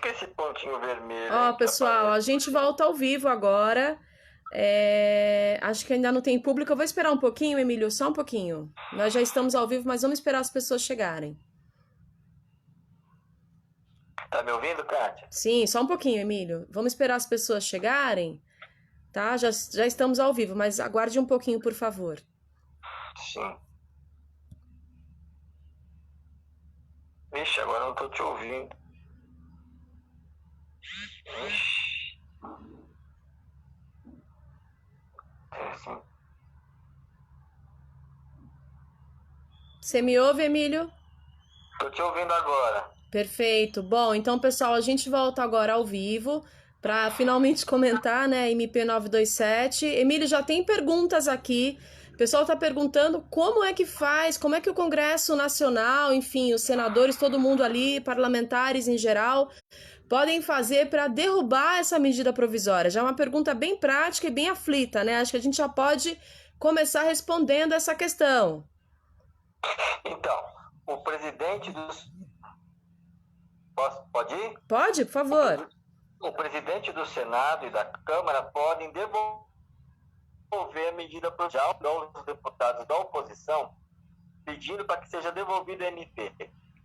que é esse pontinho vermelho, Ó, hein, que pessoal, a aparece? gente volta ao vivo agora. Acho que ainda não tem público. Eu vou esperar um pouquinho, Emílio, só um pouquinho. Nós já estamos ao vivo, mas vamos esperar as pessoas chegarem. Tá me ouvindo, Kátia? Sim, só um pouquinho, Emílio. Vamos esperar as pessoas chegarem, tá? Já estamos ao vivo, mas aguarde um pouquinho, por favor. Sim. Vixe, agora eu não tô te ouvindo. Vixe. Assim. Você me ouve, Emílio? Tô te ouvindo agora. Perfeito. Bom, então, pessoal, a gente volta agora ao vivo para finalmente comentar, né, MP927. Emílio, já tem perguntas aqui. O pessoal está perguntando como é que faz, como é que o Congresso Nacional, enfim, os senadores, todo mundo ali, parlamentares em geral, podem fazer para derrubar essa medida provisória. Já é uma pergunta bem prática e bem aflita, né? Acho que a gente já pode começar respondendo essa questão. Então, o presidente dos... Pode ir? Pode, por favor. O presidente do Senado e da Câmara podem devolver a medida provisória aos deputados da oposição, pedindo para que seja devolvida a MP.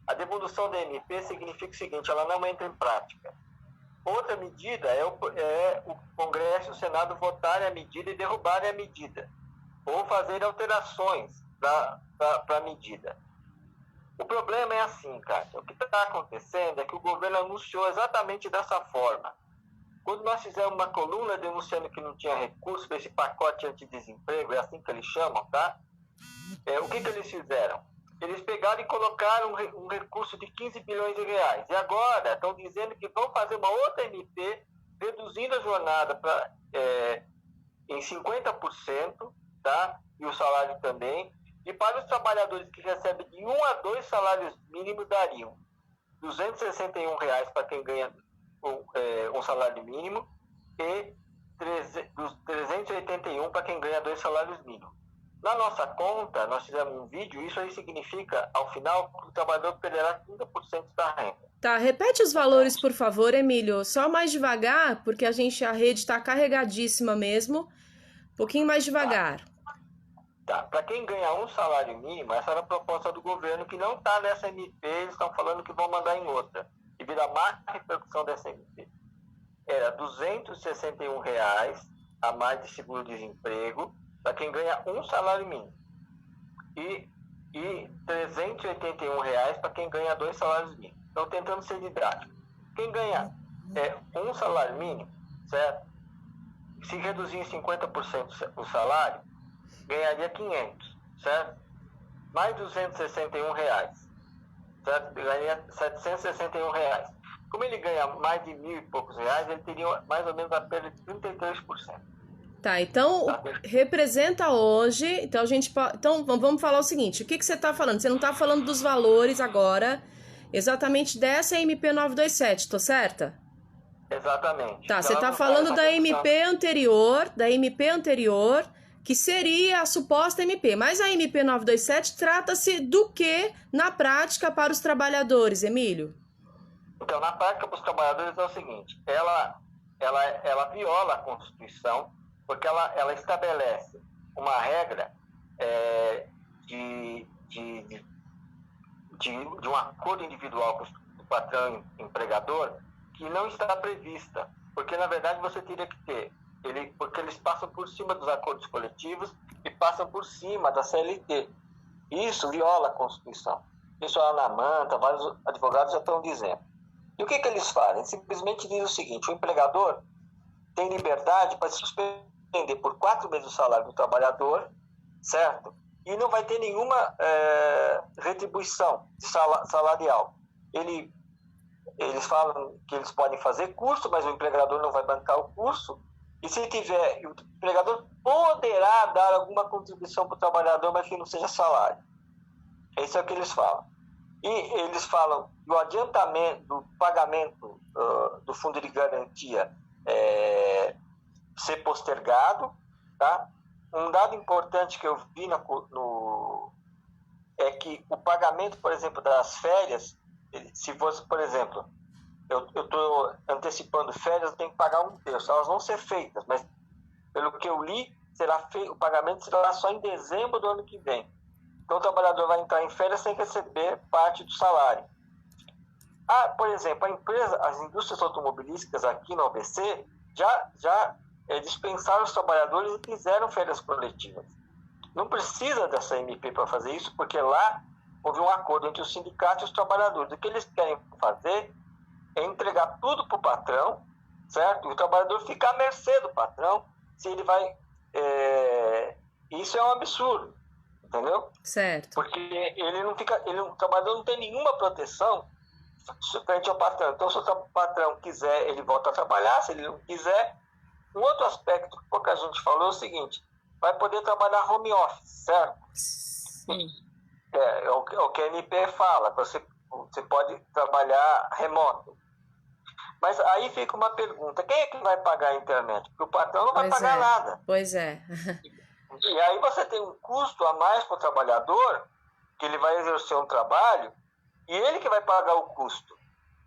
A devolução da MP significa o seguinte, ela não entra em prática. Outra medida é o Congresso e o Senado votarem a medida e derrubarem a medida, ou fazer alterações para a medida. O problema é assim, Cátia, o que está acontecendo é que o governo anunciou exatamente dessa forma. Quando nós fizemos uma coluna denunciando que não tinha recurso para esse pacote antidesemprego, é assim que eles chamam, tá? O que eles fizeram? Eles pegaram e colocaram um recurso de 15 bilhões de reais. E agora estão dizendo que vão fazer uma outra MP, reduzindo a jornada em 50%, tá? E o salário também. E para os trabalhadores que recebem de 1 a 2 salários mínimos, dariam R$ 261 para quem ganha um salário mínimo e 381 para quem ganha 2 salários mínimos. Na nossa conta, nós fizemos um vídeo, isso aí significa, ao final, que o trabalhador perderá 30% da renda. Tá, repete os valores, por favor, Emílio. Só mais devagar, porque a rede está carregadíssima mesmo. Um pouquinho mais devagar. Tá. Para quem ganha um salário mínimo, essa era a proposta do governo, que não está nessa MP, eles estão falando que vão mandar em outra. Devido à má repercussão dessa MP. Era R$ 261 a mais de seguro-desemprego para quem ganha um salário mínimo. E R$ 381 para quem ganha 2 salários mínimos. Então, tentando ser didático. Quem ganha um salário mínimo, certo? Se reduzir em 50% o salário, ganharia 500, certo? Mais R$ 261, certo? Ganharia R$ 761. Como ele ganha mais de 1.000 e poucos reais, ele teria mais ou menos a perda de 33%. Tá, então representa hoje. Então vamos falar o seguinte: o que você está falando? Você não está falando dos valores agora, exatamente dessa MP 927, tô certa? Exatamente. Tá, você está falando da MP anterior, que seria a suposta MP. Mas a MP 927 trata-se do que na prática para os trabalhadores, Emílio? Então, na prática, para os trabalhadores é o seguinte: ela viola a Constituição, porque ela estabelece uma regra de um acordo individual com o patrão e empregador que não está prevista, porque na verdade você teria que ter, porque eles passam por cima dos acordos coletivos e passam por cima da CLT. Isso viola a Constituição. Isso a Ana Manta, vários advogados já estão dizendo. E o que eles fazem? Simplesmente diz o seguinte: o empregador tem liberdade para suspender por 4 meses o salário do trabalhador, certo? E não vai ter nenhuma retribuição salarial. Eles falam que eles podem fazer curso, mas o empregador não vai bancar o curso. E se tiver, o empregador poderá dar alguma contribuição para o trabalhador, mas que não seja salário. Isso é o que eles falam. E eles falam do adiantamento, do pagamento do fundo de garantia ser postergado, tá? Um dado importante que eu vi é que o pagamento, por exemplo, das férias, se fosse, por exemplo, eu estou antecipando férias, eu tenho que pagar 1/3. Elas vão ser feitas, mas pelo que eu li, o pagamento será só em dezembro do ano que vem. Então o trabalhador vai entrar em férias sem receber parte do salário. Por exemplo, as indústrias automobilísticas aqui no ABC já dispensaram os trabalhadores e fizeram férias coletivas. Não precisa dessa MP para fazer isso, porque lá houve um acordo entre os sindicatos e os trabalhadores. O que eles querem fazer é entregar tudo para o patrão, certo? E o trabalhador fica à mercê do patrão, se ele vai... Isso é um absurdo, entendeu? Certo. Porque o trabalhador não tem nenhuma proteção frente ao patrão. Então, se o patrão quiser, ele volta a trabalhar. Se ele não quiser... Um outro aspecto que pouca gente falou é o seguinte: vai poder trabalhar home office, certo? Sim. É o que a MP fala, você pode trabalhar remoto. Mas aí fica uma pergunta: quem é que vai pagar a internet? Porque o patrão não vai pagar nada. Pois é. E aí você tem um custo a mais para o trabalhador, que ele vai exercer um trabalho, e ele que vai pagar o custo.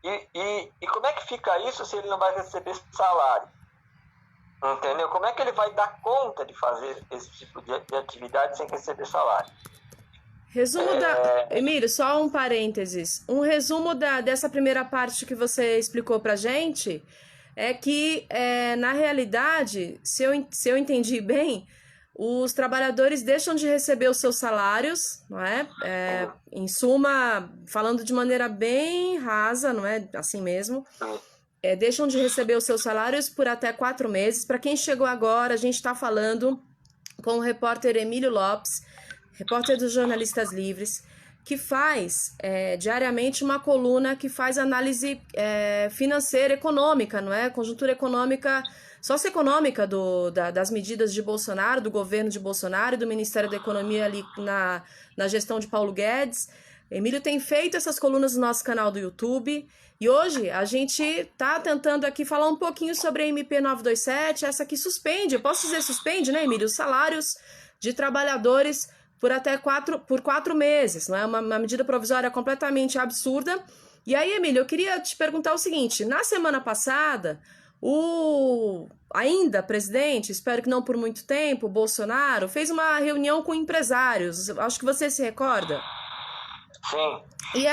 E como é que fica isso se ele não vai receber salário? Entendeu? Como é que ele vai dar conta de fazer esse tipo de atividade sem receber salário? Emílio, só um parênteses. Um resumo dessa primeira parte que você explicou pra gente é que, na realidade, se eu entendi bem, os trabalhadores deixam de receber os seus salários, não é? Em suma, falando de maneira bem rasa, não é assim mesmo? Deixam de receber os seus salários por até 4 meses. Para quem chegou agora, a gente está falando com o repórter Emílio Lopes, repórter dos Jornalistas Livres, que faz diariamente uma coluna que faz análise financeira, econômica, não é? Conjuntura econômica, socioeconômica das medidas de Bolsonaro, do governo de Bolsonaro e do Ministério da Economia ali na gestão de Paulo Guedes. Emílio tem feito essas colunas no nosso canal do YouTube. E hoje a gente está tentando aqui falar um pouquinho sobre a MP 927, essa que suspende, eu posso dizer suspende, né, Emílio? Os salários de trabalhadores por 4 meses, não é? Uma medida provisória completamente absurda. E aí, Emílio, eu queria te perguntar o seguinte: na semana passada, o ainda presidente, espero que não por muito tempo, Bolsonaro, fez uma reunião com empresários, acho que você se recorda? Sim. E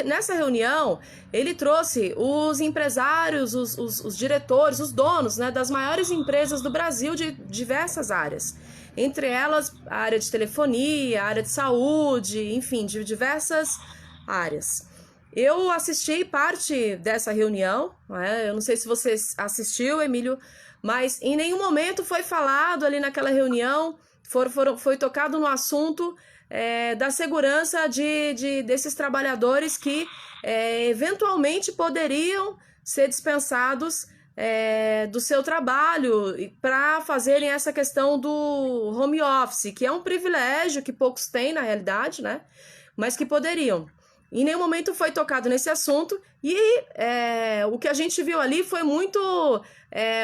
nessa reunião ele trouxe os empresários, os diretores, os donos, né, das maiores empresas do Brasil de diversas áreas, entre elas a área de telefonia, a área de saúde, enfim, de diversas áreas. Eu assisti parte dessa reunião, né? Eu não sei se você assistiu, Emílio, mas em nenhum momento foi falado ali naquela reunião, foi tocado no assunto da segurança desses trabalhadores que eventualmente poderiam ser dispensados do seu trabalho para fazerem essa questão do home office, que é um privilégio que poucos têm na realidade, né? Mas que poderiam. Em nenhum momento foi tocado nesse assunto e o que a gente viu ali foi muito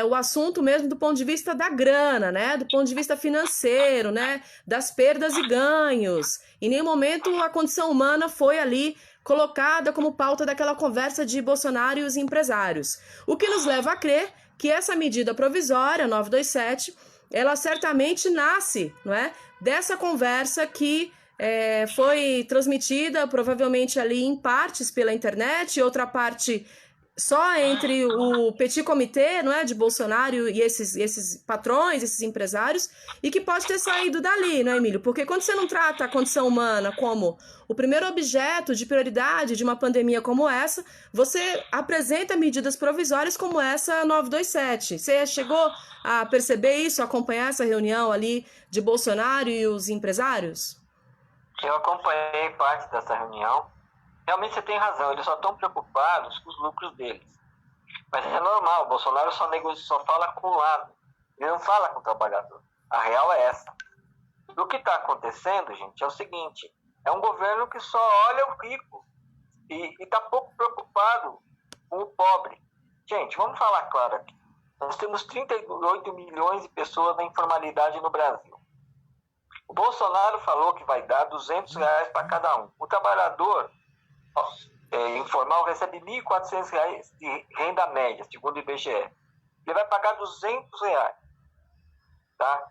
o assunto mesmo do ponto de vista da grana, né? Do ponto de vista financeiro, né? Das perdas e ganhos. Em nenhum momento a condição humana foi ali colocada como pauta daquela conversa de Bolsonaro e os empresários. O que nos leva a crer que essa medida provisória, 927, ela certamente nasce, não é? Dessa conversa que foi transmitida provavelmente ali em partes pela internet, outra parte só entre o petit comité, não é, de Bolsonaro e esses patrões, esses empresários, e que pode ter saído dali, não é, Emílio? Porque quando você não trata a condição humana como o primeiro objeto de prioridade de uma pandemia como essa, você apresenta medidas provisórias como essa 927. Você chegou a perceber isso, a acompanhar essa reunião ali de Bolsonaro e os empresários? Eu acompanhei parte dessa reunião. Realmente você tem razão, eles só estão preocupados com os lucros deles. Mas é normal, o Bolsonaro só fala com o lado, ele não fala com o trabalhador. A real é essa. O que está acontecendo, gente, é o seguinte: é um governo que só olha o rico e está pouco preocupado com o pobre. Gente, vamos falar claro aqui. Nós temos 38 milhões de pessoas na informalidade no Brasil. O Bolsonaro falou que vai dar R$200 para cada um. O trabalhador informal recebe R$ 1.400 de renda média, segundo o IBGE. Ele vai pagar R$ 200, tá?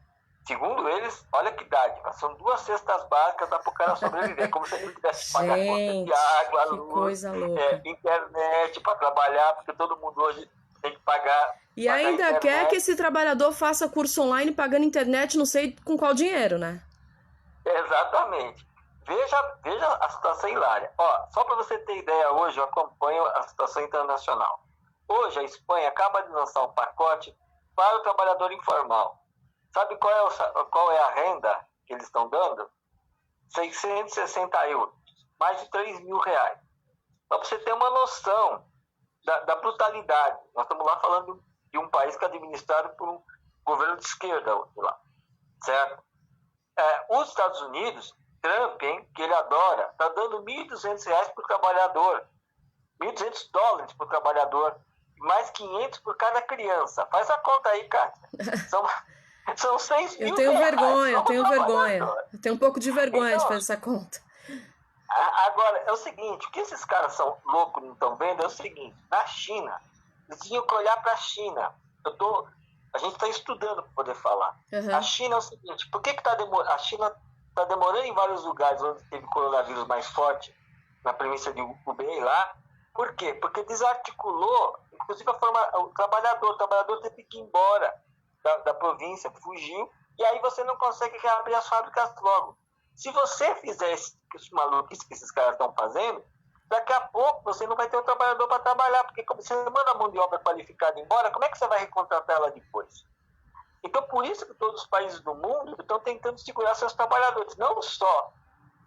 Segundo eles, olha que dádiva, são 2 cestas básicas, dá para o cara sobreviver, como se ele não tivesse que pagar conta de água, luz, internet para trabalhar, porque todo mundo hoje tem que pagar. E ainda internet. Quer que esse trabalhador faça curso online pagando internet, não sei com qual dinheiro, né? Exatamente. Veja a situação hilária. Ó, só para você ter ideia, hoje eu acompanho a situação internacional. Hoje a Espanha acaba de lançar um pacote para o trabalhador informal. Sabe qual é a renda que eles estão dando? 660 euros, mais de R$ 3.000. Para você ter uma noção da brutalidade. Nós estamos lá falando de um país que é administrado por um governo de esquerda, lá, certo? Os Estados Unidos, Trump, que ele adora, está dando R$ 1.200 por trabalhador, $1.200 por trabalhador, mais 500 por cada criança. Faz a conta aí, Kátia. São 6 mil Eu tenho reais, vergonha, eu tenho vergonha. Eu tenho um pouco de vergonha de fazer essa conta. Agora, é o seguinte, o que esses caras são loucos não estão vendo é o seguinte, na China, eles tinham que olhar para a China. A gente está estudando para poder falar. Uhum. A China é o seguinte, por que a China está demorando em vários lugares onde teve coronavírus mais forte, na província de Hubei lá? Por quê? Porque desarticulou, inclusive o trabalhador teve que ir embora da província, fugiu, e aí você não consegue reabrir as fábricas logo. Se você fizer esse maluquice que esses caras estão fazendo, daqui a pouco você não vai ter um trabalhador para trabalhar, porque como você manda a mão de obra qualificada embora, como é que você vai recontratar ela depois? Então, por isso que todos os países do mundo estão tentando segurar seus trabalhadores, não só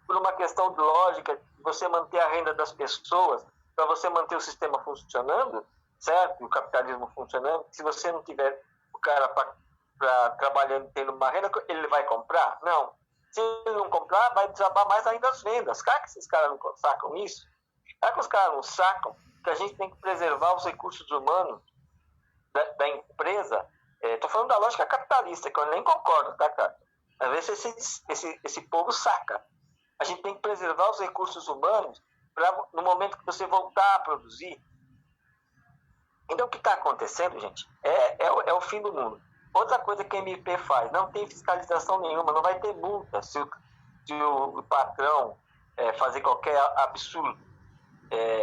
por uma questão de lógica, de você manter a renda das pessoas, para você manter o sistema funcionando, certo? O capitalismo funcionando. Se você não tiver o cara trabalhando, tendo uma renda, ele vai comprar? Não. Se ele não comprar, vai desabar mais ainda as vendas. Será que esses caras não sacam isso? Será que os caras não sacam que a gente tem que preservar os recursos humanos da empresa? Estou falando da lógica capitalista, que eu nem concordo, tá, cara? Às vezes esse povo saca. A gente tem que preservar os recursos humanos para, no momento que você voltar a produzir. Então, o que está acontecendo, gente, é o fim do mundo. Outra coisa que a MP faz, não tem fiscalização nenhuma, não vai ter multa se o patrão fazer qualquer absurdo.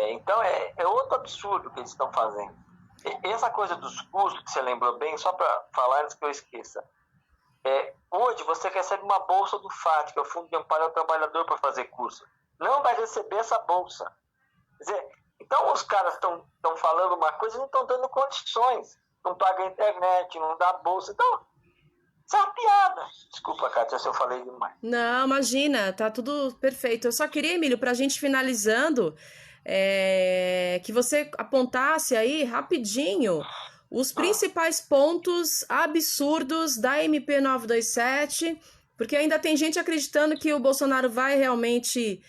Então, é outro absurdo que eles estão fazendo. Essa coisa dos custos, que você lembrou bem, só para falar antes que eu esqueça. Hoje você recebe uma bolsa do FAT, que é o Fundo de Amparo ao Trabalhador, para fazer curso. Não vai receber essa bolsa. Quer dizer, então os caras estão falando uma coisa e não estão dando condições. Não paga a internet, não dá bolsa. Então, isso é uma piada. Desculpa, Kátia, se eu falei demais. Não, imagina, tá tudo perfeito. Eu só queria, Emílio, pra gente finalizando, que você apontasse aí rapidinho os principais pontos absurdos da MP 927, porque ainda tem gente acreditando que o Bolsonaro vai realmente...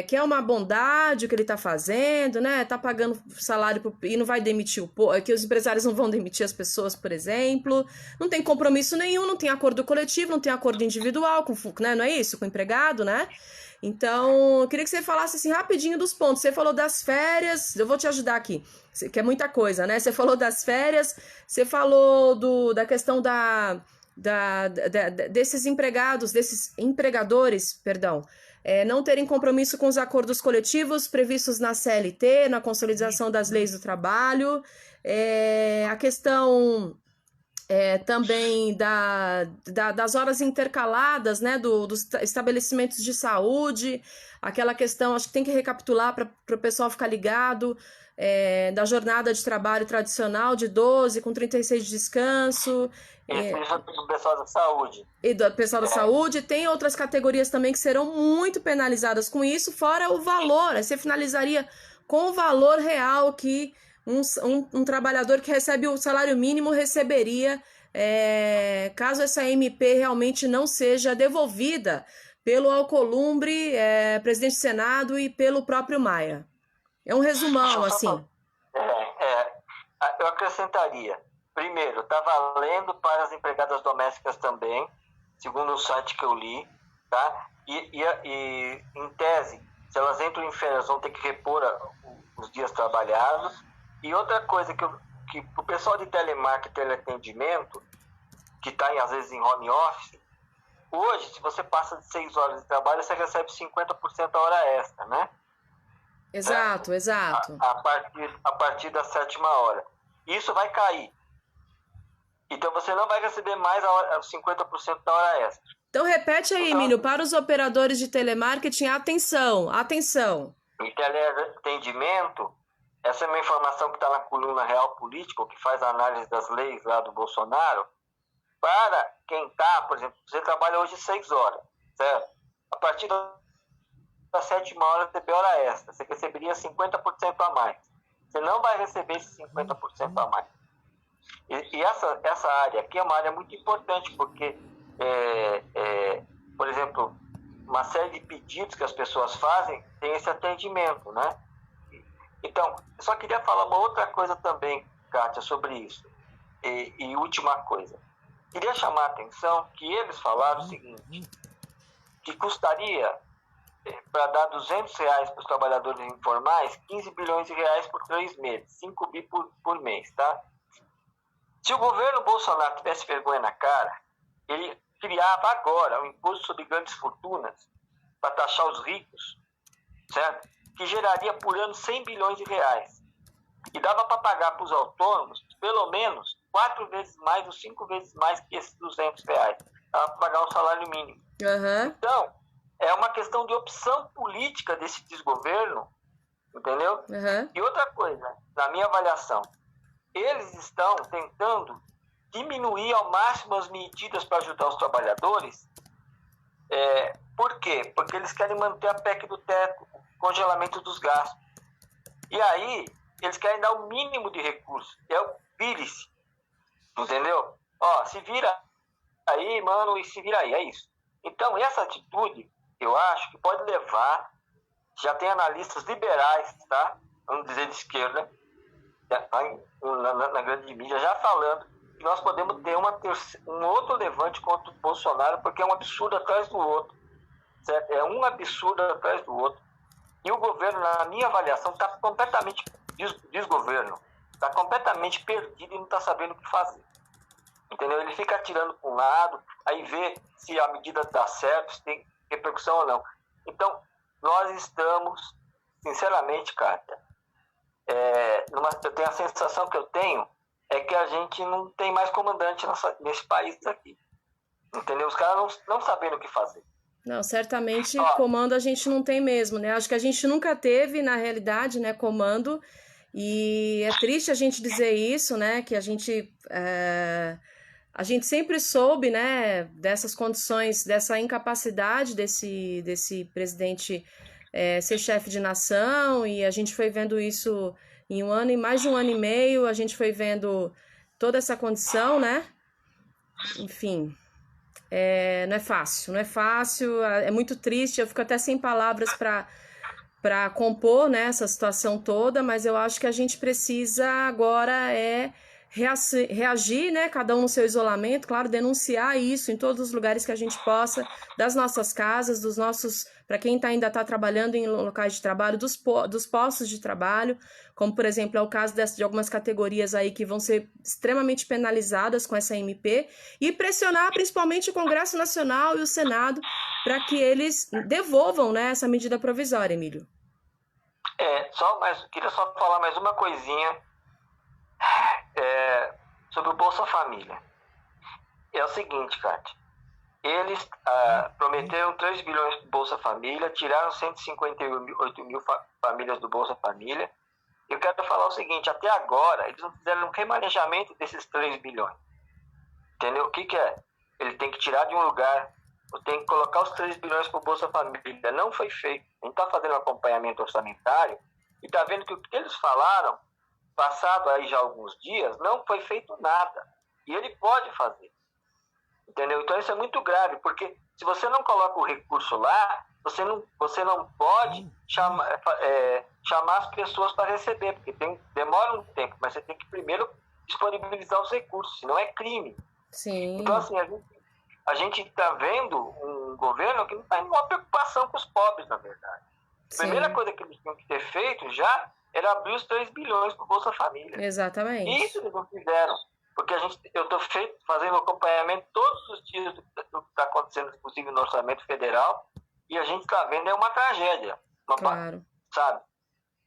que é uma bondade o que ele tá fazendo, né? Tá pagando salário e não vai demitir que os empresários não vão demitir as pessoas, por exemplo. Não tem compromisso nenhum, não tem acordo coletivo, não tem acordo individual, né? Não é isso? Com o empregado, né? Então, eu queria que você falasse assim rapidinho dos pontos. Você falou das férias, eu vou te ajudar aqui, que é muita coisa, né? Você falou das férias, você falou da questão desses empregadores, perdão, não terem compromisso com os acordos coletivos previstos na CLT, na consolidação das leis do trabalho, a questão também das horas intercaladas, né, dos estabelecimentos de saúde, aquela questão, acho que tem que recapitular para o pessoal ficar ligado, da jornada de trabalho tradicional de 12 com 36 de descanso. Do pessoal da saúde. E do pessoal da saúde. Tem outras categorias também que serão muito penalizadas com isso, fora o valor. Aí você finalizaria com o valor real que um trabalhador que recebe o salário mínimo receberia, caso essa MP realmente não seja devolvida pelo Alcolumbre, presidente do Senado, e pelo próprio Maia. É um resumão, assim. Eu acrescentaria. Primeiro, está valendo para as empregadas domésticas também, segundo o site que eu li, tá? E em tese, Se elas entram em férias, vão ter que repor os dias trabalhados. E outra coisa que o pessoal de telemarketing, teleatendimento, que está às vezes em home office, hoje, se você passa de 6 horas de trabalho, você recebe 50% da hora extra, né? Exato, exato. A partir da 7ª hora. Isso vai cair. Então você não vai receber mais os 50% da hora extra. Então repete aí, Emílio, para os operadores de telemarketing, atenção, atenção. Em teleatendimento, essa é uma informação que está na coluna Real Político, que faz a análise das leis lá do Bolsonaro. Para quem está, por exemplo, você trabalha hoje 6 horas, certo? A partir da 7ª hora, você recebe hora extra. Você receberia 50% a mais. Você não vai receber esse 50% a mais. E essa área aqui é uma área muito importante, porque, por exemplo, uma série de pedidos que as pessoas fazem tem esse atendimento, né? Então, eu só queria falar uma outra coisa também, Kátia, sobre isso. E última coisa. Queria chamar a atenção que eles falaram o seguinte, que custaria, para dar R$200 para os trabalhadores informais, 15 bilhões de reais por 3 meses, 5 bi por mês, tá? Se o governo Bolsonaro tivesse vergonha na cara, ele criava agora o imposto sobre grandes fortunas para taxar os ricos, certo? Que geraria por ano 100 bilhões de reais. E dava para pagar para os autônomos pelo menos 4 vezes mais ou 5 vezes mais que esses R$200. Dava para pagar um salário mínimo. Uhum. Então, é uma questão de opção política desse desgoverno, entendeu? Uhum. E outra coisa, na minha avaliação, eles estão tentando diminuir ao máximo as medidas para ajudar os trabalhadores. Por quê? Porque eles querem manter a PEC do teto, o congelamento dos gastos. E aí, eles querem dar o mínimo de recursos. É o vire-se. Entendeu? Ó, se vira aí, mano, e se vira aí. É isso. Então, essa atitude, eu acho que pode levar... Já tem analistas liberais, tá? Vamos dizer de esquerda, na grande mídia, já falando que nós podemos ter um outro levante contra o Bolsonaro, porque é um absurdo atrás do outro. Certo? É um absurdo atrás do outro. E o governo, na minha avaliação, está completamente desgoverno. Está completamente perdido e não está sabendo o que fazer. Entendeu? Ele fica atirando para um lado, aí vê se a medida dá certo, se tem repercussão ou não. Então, nós estamos, sinceramente, Kátia, eu tenho a sensação que eu tenho é que a gente não tem mais comandante nesse país aqui. Entendeu? Os caras não sabendo o que fazer. Não, certamente comando a gente não tem mesmo, né? Acho que a gente nunca teve, na realidade, né, comando. E é triste a gente dizer isso, né? Que a gente sempre soube, né, dessas condições, dessa incapacidade desse presidente ser chefe de nação, e a gente foi vendo isso em mais de um ano e meio, a gente foi vendo toda essa condição, né? Enfim, não é fácil, é muito triste, eu fico até sem palavras para compor, né, essa situação toda, mas eu acho que a gente precisa agora reagir, né, cada um no seu isolamento, claro, denunciar isso em todos os lugares que a gente possa, das nossas casas, para quem ainda está trabalhando em locais de trabalho, dos postos de trabalho, como, por exemplo, é o caso de algumas categorias aí que vão ser extremamente penalizadas com essa MP, e pressionar principalmente o Congresso Nacional e o Senado para que eles devolvam, né, essa medida provisória, Emílio. Queria só falar mais uma coisinha sobre o Bolsa Família. É o seguinte, Kátia, eles prometeram 3 bilhões para o Bolsa Família, tiraram 158 mil famílias do Bolsa Família. Eu quero falar o seguinte, até agora eles não fizeram um remanejamento desses 3 bilhões. Entendeu? O que é? Ele tem que tirar de um lugar, tem que colocar os 3 bilhões para o Bolsa Família. Não foi feito. A gente está fazendo um acompanhamento orçamentário e está vendo que o que eles falaram, passado aí já alguns dias, não foi feito nada. E ele pode fazer. Entendeu? Então isso é muito grave, porque se você não coloca o recurso lá, você não pode chamar as pessoas para receber, porque demora um tempo, mas você tem que primeiro disponibilizar os recursos, senão é crime. Sim. Então, assim, a gente está vendo um governo que não tem nenhuma preocupação com os pobres, na verdade. A primeira Sim, coisa que eles tinham que ter feito já era abrir os 3 bilhões para o Bolsa Família. exatamente. Isso eles não fizeram. Porque eu estou fazendo acompanhamento todos os dias do que está acontecendo, inclusive no orçamento federal, e a gente está vendo uma tragédia. Claro. Sabe?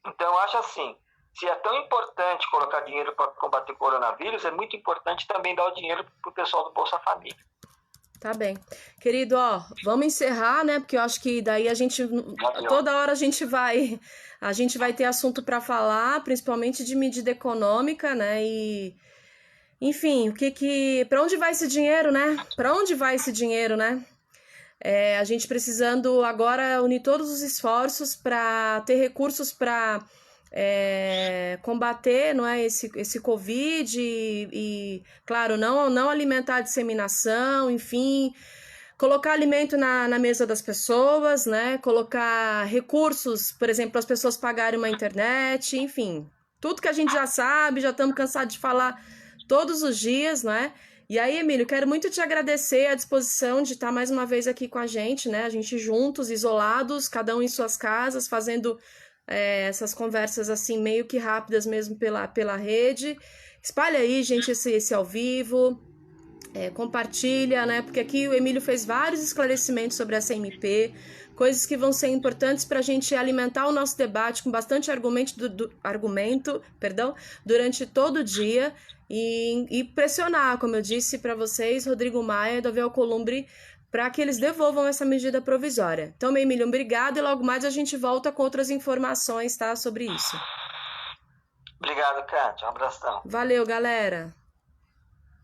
Então, eu acho assim, se é tão importante colocar dinheiro para combater o coronavírus, é muito importante também dar o dinheiro para o pessoal do Bolsa Família. Tá bem. Querido, ó, vamos encerrar, né? Porque eu acho que daí toda hora a gente vai ter assunto para falar, principalmente de medida econômica, né? E, enfim, para onde vai esse dinheiro, né? Para onde vai esse dinheiro, né? A gente precisando agora unir todos os esforços para ter recursos para combater, não é, esse Covid e, claro, não alimentar a disseminação, enfim, colocar alimento na mesa das pessoas, né, colocar recursos, por exemplo, para as pessoas pagarem uma internet, enfim, tudo que a gente já sabe, já estamos cansados de falar todos os dias, né? E aí, Emílio, quero muito te agradecer a disposição de estar mais uma vez aqui com a gente, né? A gente juntos, isolados, cada um em suas casas, fazendo essas conversas assim, meio que rápidas mesmo pela rede. Espalha aí, gente, esse ao vivo, compartilha, né? Porque aqui o Emílio fez vários esclarecimentos sobre essa MP, coisas que vão ser importantes para a gente alimentar o nosso debate com bastante argumento, durante todo o dia e pressionar, como eu disse para vocês, Rodrigo Maia e Davi Alcolumbre, para que eles devolvam essa medida provisória. Então, Emílio, obrigado e logo mais a gente volta com outras informações, tá, sobre isso. Obrigado, Kátia. Um abração. Valeu, galera!